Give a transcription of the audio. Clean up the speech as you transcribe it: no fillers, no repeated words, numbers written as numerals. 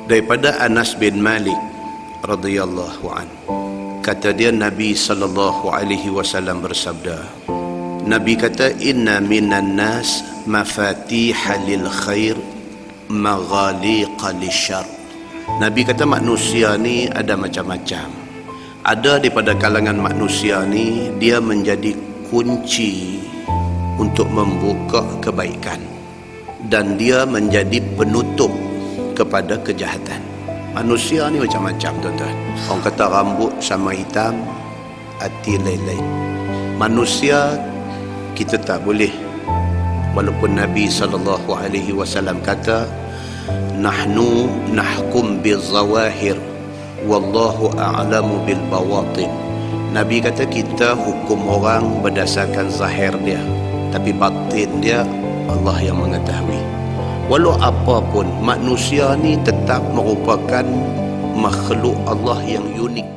Daripada Anas bin Malik radhiyallahu an, kata dia Nabi sallallahu alaihi wasallam bersabda, Nabi kata, inna minan nas mafatihal lil khair maghaliqa lisyarr. Nabi kata manusia ni ada macam-macam. Ada daripada kalangan manusia ni dia menjadi kunci untuk membuka kebaikan, dan dia menjadi penutup kepada kejahatan. Manusia ni macam-macam, tuan-tuan. Orang kata rambut sama hitam, hati lain-lain. Manusia kita tak boleh, walaupun Nabi SAW kata nahnu nahkum bil zawahir wallahu a'lamu bil bawatin. Nabi kata kita hukum orang berdasarkan zahir dia, tapi batin dia Allah yang mengetahui. Walau apapun, manusia ni tetap merupakan makhluk Allah yang unik.